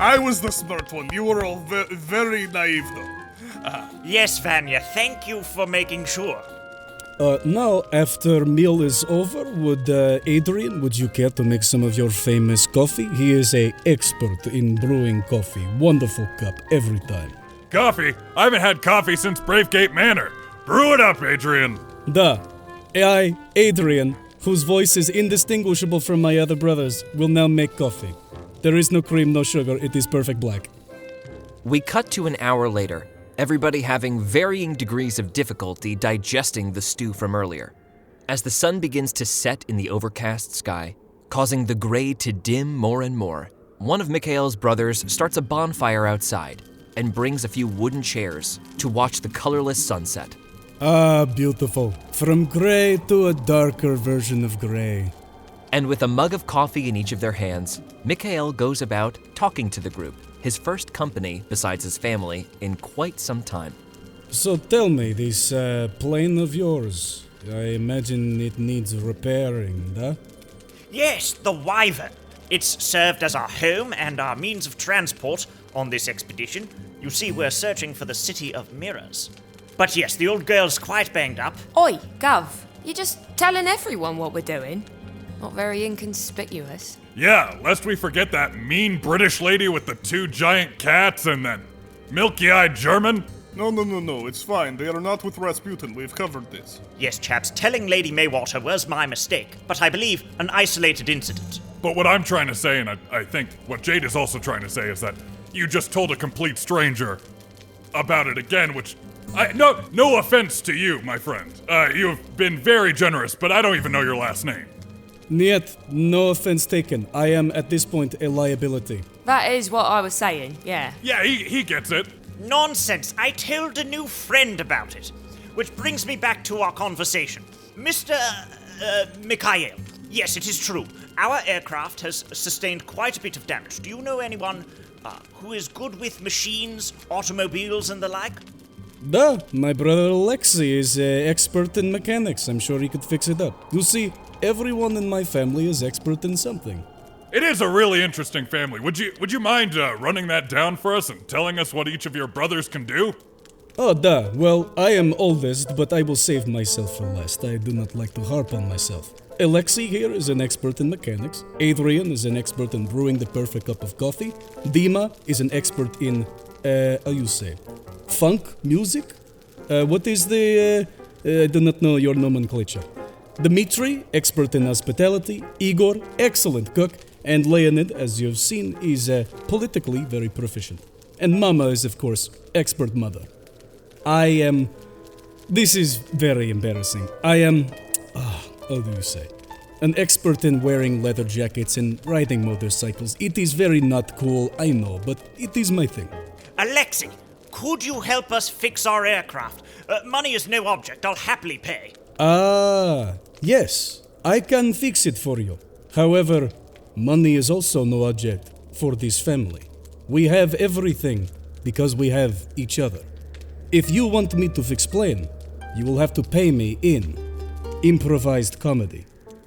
I was the smart one. You were all very naive, though. Yes, Vanya, thank you for making sure. Now, after meal is over, Adrian, would you care to make some of your famous coffee? He is an expert in brewing coffee. Wonderful cup, every time. Coffee? I haven't had coffee since Bravegate Manor. Brew it up, Adrian. I, Adrian, whose voice is indistinguishable from my other brothers, will now make coffee. There is no cream, no sugar, it is perfect black. We cut to an hour later, everybody having varying degrees of difficulty digesting the stew from earlier. As the sun begins to set in the overcast sky, causing the gray to dim more and more, one of Mikael's brothers starts a bonfire outside and brings a few wooden chairs to watch the colorless sunset. Ah, beautiful. From gray to a darker version of gray. And with a mug of coffee in each of their hands, Mikael goes about talking to the group, his first company, besides his family, in quite some time. So tell me, this plane of yours, I imagine it needs repairing, huh? Yes, the Wyvern. It's served as our home and our means of transport on this expedition. You see, we're searching for the City of Mirrors. But yes, the old girl's quite banged up. Oi, Gov, you're just telling everyone what we're doing. Not very inconspicuous. Yeah, lest we forget that mean British lady with the 2 giant cats and that milky-eyed German. No, it's fine. They are not with Rasputin. We've covered this. Yes, chaps, telling Lady Maywater was my mistake, but I believe an isolated incident. But what I'm trying to say, and I think what Jade is also trying to say, is that you just told a complete stranger about it again, which... No offense to you, my friend. You've been very generous, but I don't even know your last name. Niet, no offense taken. I am, at this point, a liability. That is what I was saying, yeah. Yeah, he gets it. Nonsense. I told a new friend about it. Which brings me back to our conversation. Mr. Mikael. Yes, it is true. Our aircraft has sustained quite a bit of damage. Do you know anyone who is good with machines, automobiles, and the like? Duh, my brother Alexei is expert in mechanics. I'm sure he could fix it up. You see, everyone in my family is expert in something. It is a really interesting family. Would you mind running that down for us and telling us what each of your brothers can do? Oh, duh. Well, I am oldest, but I will save myself for last. I do not like to harp on myself. Alexei here is an expert in mechanics. Adrian is an expert in brewing the perfect cup of coffee. Dima is an expert in, how you say, funk music? What is the, I do not know your nomenclature. Dmitri, expert in hospitality. Igor, excellent cook. And Leonid, as you've seen, is politically very proficient. And Mama is, of course, expert mother. I am... This is very embarrassing. I am... how do you say? An expert in wearing leather jackets and riding motorcycles. It is very not cool, I know, but it is my thing. Alexei, could you help us fix our aircraft? Money is no object. I'll happily pay. Yes. I can fix it for you. However, money is also no object for this family. We have everything because we have each other. If you want me to explain, you will have to pay me in improvised comedy.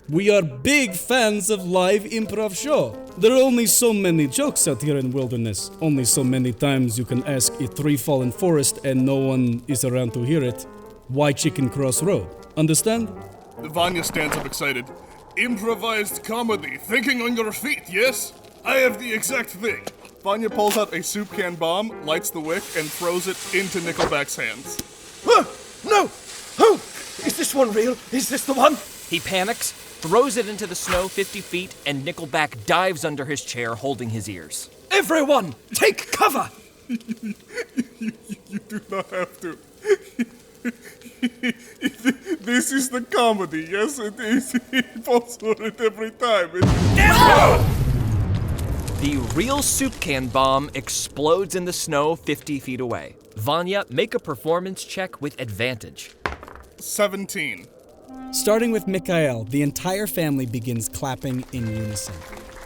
We are big fans of live improv show. There are only so many jokes out here in wilderness. Only so many times you can ask a tree-fallen forest and no one is around to hear it. Why Chicken Cross Road? Understand? Vanya stands up excited. Improvised comedy, thinking on your feet, yes? I have the exact thing. Vanya pulls out a soup can bomb, lights the wick, and throws it into Nickelback's hands. No! Oh! Is this one real? Is this the one? He panics, throws it into the snow 50 feet, and Nickelback dives under his chair holding his ears. Everyone, take cover! You do not have to. This is the comedy, yes it is. He falls for it every time. The real soup can bomb explodes in the snow 50 feet away. Vanya, make a performance check with advantage. 17. Starting with Mikael, the entire family begins clapping in unison.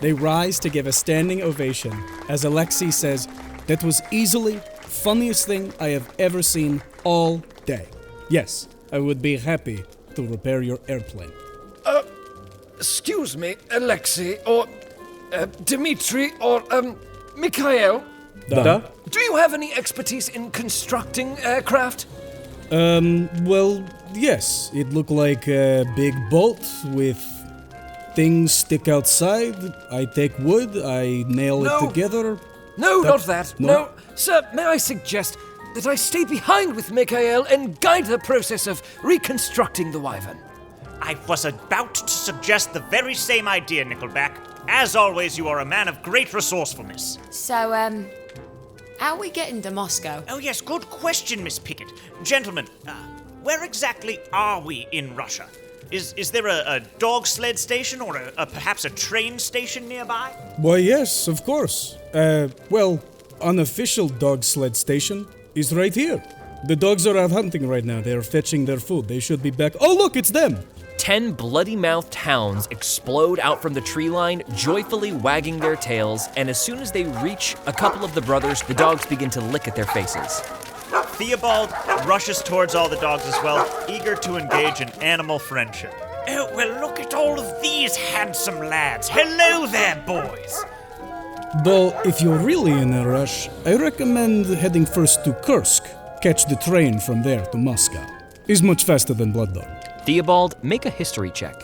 They rise to give a standing ovation as Alexei says, "That was easily funniest thing I have ever seen all day. Yes, I would be happy to repair your airplane." Excuse me, Alexei, or Dmitri, or Mikael? Da? Do you have any expertise in constructing aircraft? Well, yes. It looked like a big bolt with things stick outside. I take wood, I nail it together. No, not that. No? Sir, may I suggest that I stay behind with Mikael and guide the process of reconstructing the Wyvern? I was about to suggest the very same idea, Nickelback. As always, you are a man of great resourcefulness. So, how are we getting to Moscow? Oh yes, good question, Miss Pickitt. Gentlemen, where exactly are we in Russia? Is there a dog sled station or perhaps a train station nearby? Why, yes, of course. Well, unofficial dog sled station is right here. The dogs are out hunting right now. They're fetching their food. They should be back. Oh, look, it's them! 10 bloody-mouthed hounds explode out from the tree line, joyfully wagging their tails, and as soon as they reach a couple of the brothers, the dogs begin to lick at their faces. Theobald rushes towards all the dogs as well, eager to engage in animal friendship. Oh, well, look at all of these handsome lads. Hello there, boys. Though, if you're really in a rush, I recommend heading first to Kursk. Catch the train from there to Moscow. It's much faster than Blood Dog. Theobald, make a history check.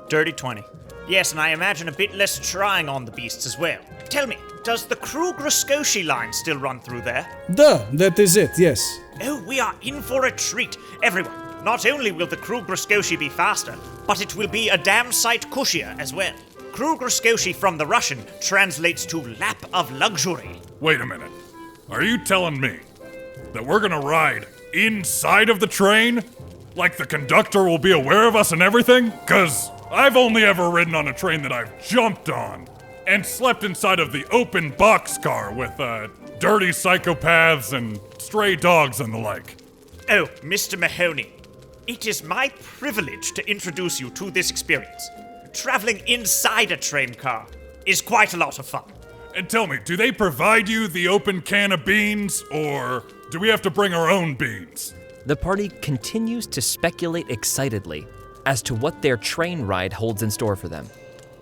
Dirty 20. Yes, and I imagine a bit less trying on the beasts as well. Tell me, does the Krug-Raskoshi line still run through there? Duh, that is it, yes. Oh, we are in for a treat. Everyone, not only will the Krug-Raskoshi be faster, but it will be a damn sight cushier as well. Krug-Raskoshi from the Russian translates to lap of luxury. Wait a minute. Are you telling me that we're gonna ride inside of the train? Like the conductor will be aware of us and everything? 'Cause I've only ever ridden on a train that I've jumped on and slept inside of the open boxcar with dirty psychopaths and stray dogs and the like. Oh, Mr. Mahoney, it is my privilege to introduce you to this experience. Traveling inside a train car is quite a lot of fun. And tell me, do they provide you the open can of beans, or do we have to bring our own beans? The party continues to speculate excitedly as to what their train ride holds in store for them.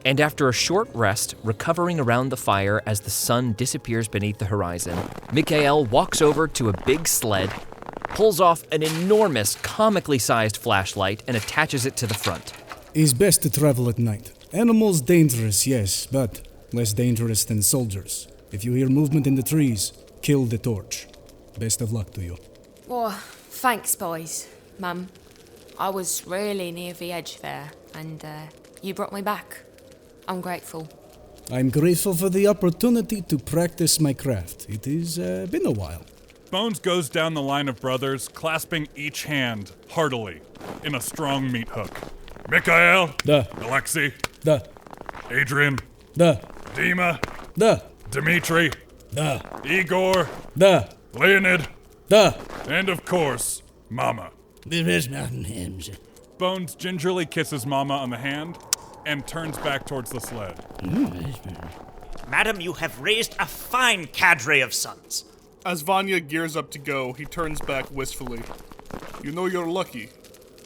And after a short rest, recovering around the fire as the sun disappears beneath the horizon, Mikael walks over to a big sled, pulls off an enormous, comically sized flashlight, and attaches it to the front. It's best to travel at night. Animals dangerous, yes, but less dangerous than soldiers. If you hear movement in the trees, kill the torch. Best of luck to you. Oh, thanks, boys. Mum, I was really near the edge there, and you brought me back. I'm grateful. I'm grateful for the opportunity to practice my craft. It has been a while. Bones goes down the line of brothers, clasping each hand heartily in a strong meat hook. Mikael. Da. Alexei. Da. Adrian. Da. Dima. Da. Dmitri. Da. Igor. Da. Leonid. Da. And of course, Mama. There is nothing hymns. Bones gingerly kisses Mama on the hand and turns back towards the sled. Madam, you have raised a fine cadre of sons. As Vanya gears up to go, he turns back wistfully. You know you're lucky.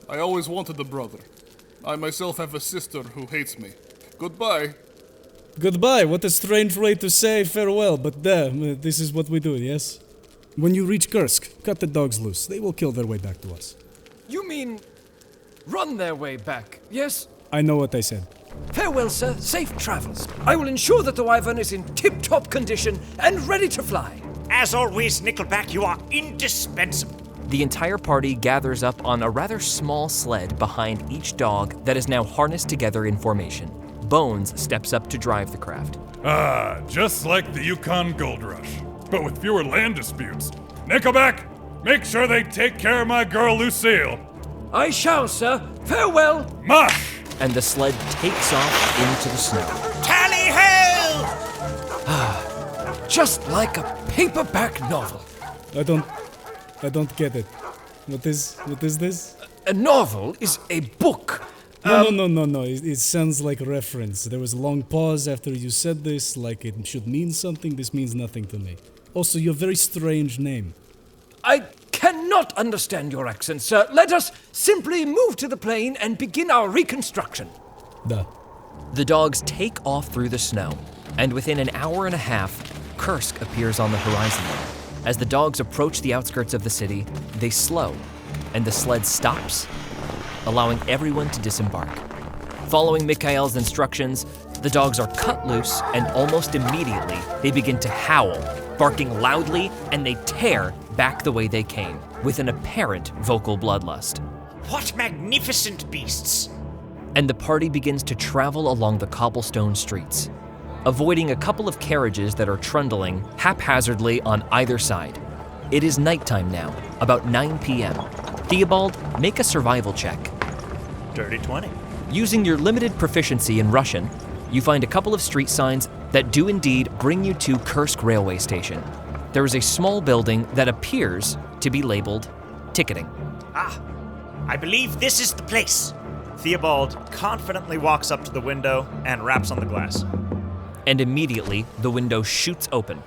I always wanted a brother. I myself have a sister who hates me. Goodbye. Goodbye. What a strange way to say farewell, but this is what we do, yes? When you reach Kursk, cut the dogs loose. They will kill their way back to us. You mean run their way back, yes? I know what I said. Farewell, sir. Safe travels. I will ensure that the Wyvern is in tip-top condition and ready to fly. As always, Nickelback, you are indispensable. The entire party gathers up on a rather small sled behind each dog that is now harnessed together in formation. Bones steps up to drive the craft. Ah, just like the Yukon Gold Rush, but with fewer land disputes. Nickelback, make sure they take care of my girl Lucille. I shall, sir. Farewell. Mush! And the sled takes off into the snow. Tally ho! Just like a paperback novel. I don't get it. What is this? A novel is a book. No. It sounds like a reference. There was a long pause after you said this, like it should mean something. This means nothing to me. Also, your very strange name. I cannot understand your accent, sir. Let us simply move to the plain and begin our reconstruction. Da. The dogs take off through the snow, and within an hour and a half, Kursk appears on the horizon. As the dogs approach the outskirts of the city, they slow, and the sled stops, allowing everyone to disembark. Following Mikael's instructions, the dogs are cut loose, and almost immediately, they begin to howl, barking loudly, and they tear back the way they came, with an apparent vocal bloodlust. What magnificent beasts! And the party begins to travel along the cobblestone streets, avoiding a couple of carriages that are trundling haphazardly on either side. It is nighttime now, about 9 p.m. Theobald, make a survival check. Dirty 20. Using your limited proficiency in Russian, you find a couple of street signs that do indeed bring you to Kursk railway station. There is a small building that appears to be labeled ticketing. Ah, I believe this is the place. Theobald confidently walks up to the window and raps on the glass. And immediately, the window shoots open.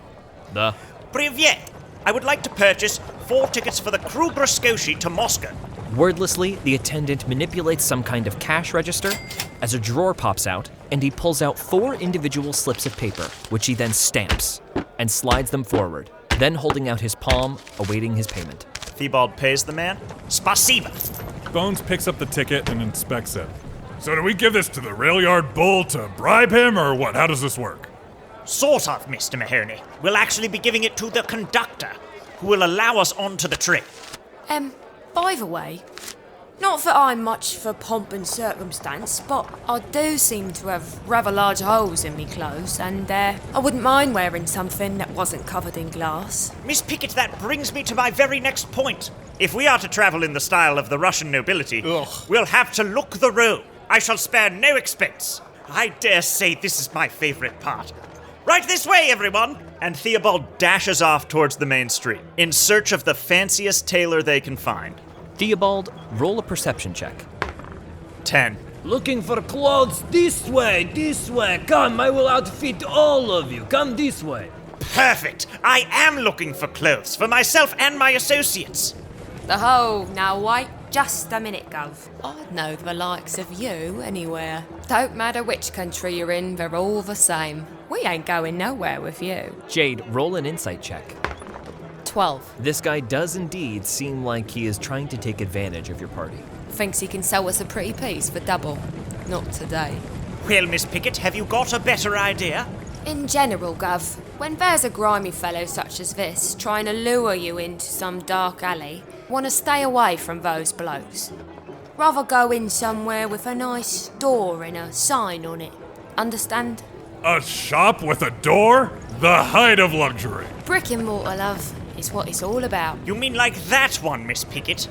Privyet! I would like to purchase 4 tickets for the Crew Brskoshi to Moscow. Wordlessly, the attendant manipulates some kind of cash register as a drawer pops out, and he pulls out 4 individual slips of paper, which he then stamps and slides them forward, then holding out his palm, awaiting his payment. Theobald pays the man. Spasiba! Bones picks up the ticket and inspects it. So do we give this to the rail yard bull to bribe him, or what? How does this work? Sort of, Mr. Mahoney. We'll actually be giving it to the conductor, who will allow us onto the train. By the way, not that I'm much for pomp and circumstance, but I do seem to have rather large holes in me clothes, and I wouldn't mind wearing something that wasn't covered in glass. Miss Pickitt, that brings me to my very next point. If we are to travel in the style of the Russian nobility, we'll have to look the road. I shall spare no expense. I dare say this is my favorite part. Right this way, everyone! And Theobald dashes off towards the main street, in search of the fanciest tailor they can find. Theobald, roll a perception check. 10. Looking for clothes this way. Come, I will outfit all of you. Come this way. Perfect! I am looking for clothes for myself and my associates. Now wait just a minute, Gov. I'd know the likes of you anywhere. Don't matter which country you're in, they're all the same. We ain't going nowhere with you. Jade, roll an insight check. 12. This guy does indeed seem like he is trying to take advantage of your party. Thinks he can sell us a pretty piece for double. Not today. Well, Miss Pickitt, have you got a better idea? In general, Gov, when there's a grimy fellow such as this trying to lure you into some dark alley, want to stay away from those blokes. Rather go in somewhere with a nice door and a sign on it. Understand? A shop with a door? The height of luxury. Brick and mortar, love, is what it's all about. You mean like that one, Miss Pickitt?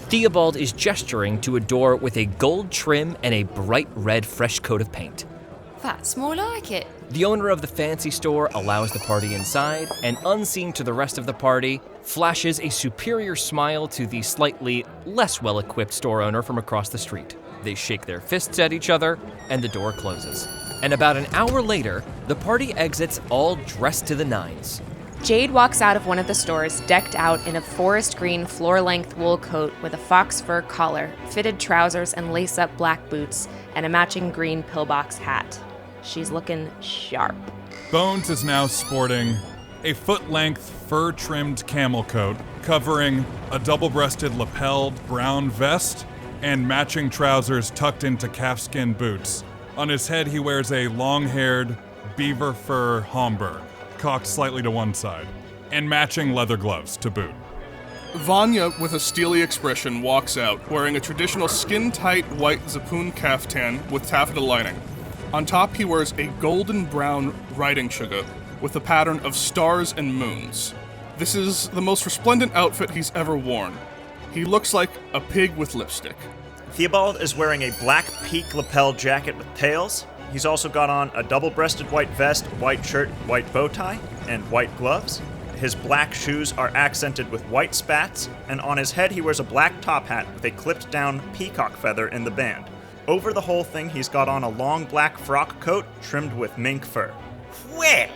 Theobald is gesturing to a door with a gold trim and a bright red fresh coat of paint. That's more like it. The owner of the fancy store allows the party inside, and unseen to the rest of the party, flashes a superior smile to the slightly less well-equipped store owner from across the street. They shake their fists at each other, and the door closes. And about an hour later, the party exits all dressed to the nines. Jade walks out of one of the stores decked out in a forest green floor-length wool coat with a fox fur collar, fitted trousers and lace-up black boots, and a matching green pillbox hat. She's looking sharp. Bones is now sporting a foot-length fur-trimmed camel coat covering a double-breasted lapelled brown vest and matching trousers tucked into calfskin boots. On his head he wears a long-haired beaver fur Homburg, cocked slightly to one side, and matching leather gloves to boot. Vanya, with a steely expression, walks out, wearing a traditional skin-tight white zappoon caftan with taffeta lining. On top, he wears a golden-brown riding shugga with a pattern of stars and moons. This is the most resplendent outfit he's ever worn. He looks like a pig with lipstick. Theobald is wearing a black peak lapel jacket with tails. He's also got on a double-breasted white vest, white shirt, white bow tie, and white gloves. His black shoes are accented with white spats, and on his head he wears a black top hat with a clipped-down peacock feather in the band. Over the whole thing, he's got on a long black frock coat trimmed with mink fur. Well,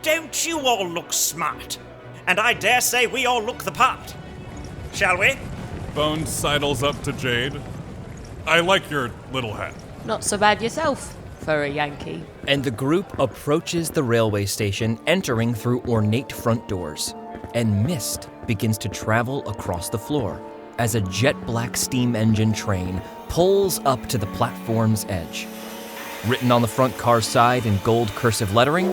don't you all look smart? And I dare say we all look the part. Shall we? Bones sidles up to Jade. I like your little hat. Not so bad yourself, for a Yankee. And the group approaches the railway station, entering through ornate front doors. And mist begins to travel across the floor as a jet-black steam engine train pulls up to the platform's edge. Written on the front car's side in gold cursive lettering,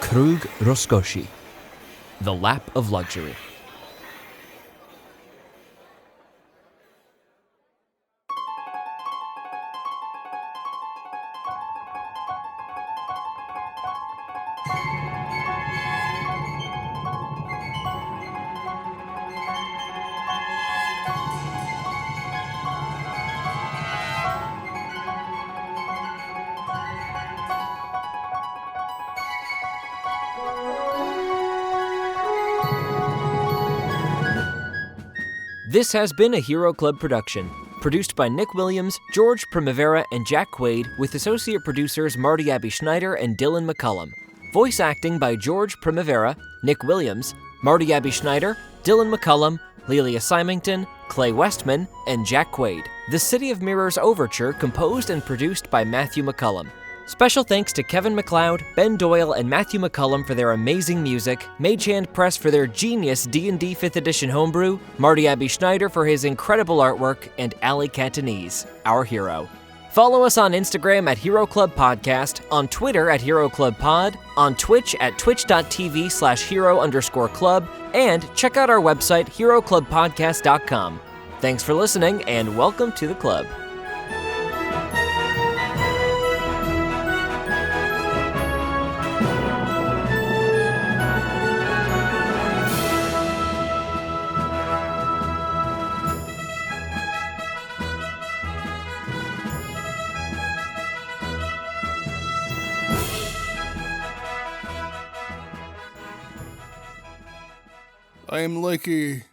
Krug Roskoshi, the lap of luxury. This has been a Hero Club production, produced by Nick Williams, George Primavera, and Jack Quaid, with associate producers Marty Abbe-Schneider and Dylan McCollum. Voice acting by George Primavera, Nick Williams, Marty Abbe-Schneider, Dylan McCollum, Lelia Symington, Clay Westman, and Jack Quaid. The City of Mirrors Overture composed and produced by Matthew McCollum. Special thanks to Kevin MacLeod, Ben Doyle, and Matthew McCollum for their amazing music, Magehand Press for their genius D&D 5th edition homebrew, Marty Abbe-Schneider for his incredible artwork, and Ali Catanese, our hero. Follow us on Instagram at Hero Club Podcast, on Twitter at Hero Club Pod, on Twitch at twitch.tv/hero_club, and check out our website, heroclubpodcast.com. Thanks for listening, and welcome to the club. I am like a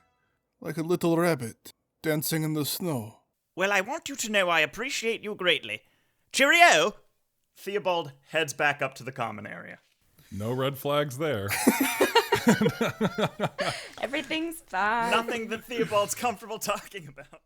little rabbit dancing in the snow. Well, I want you to know I appreciate you greatly. Cheerio! Theobald heads back up to the common area. No red flags there. Everything's fine. Nothing that Theobald's comfortable talking about.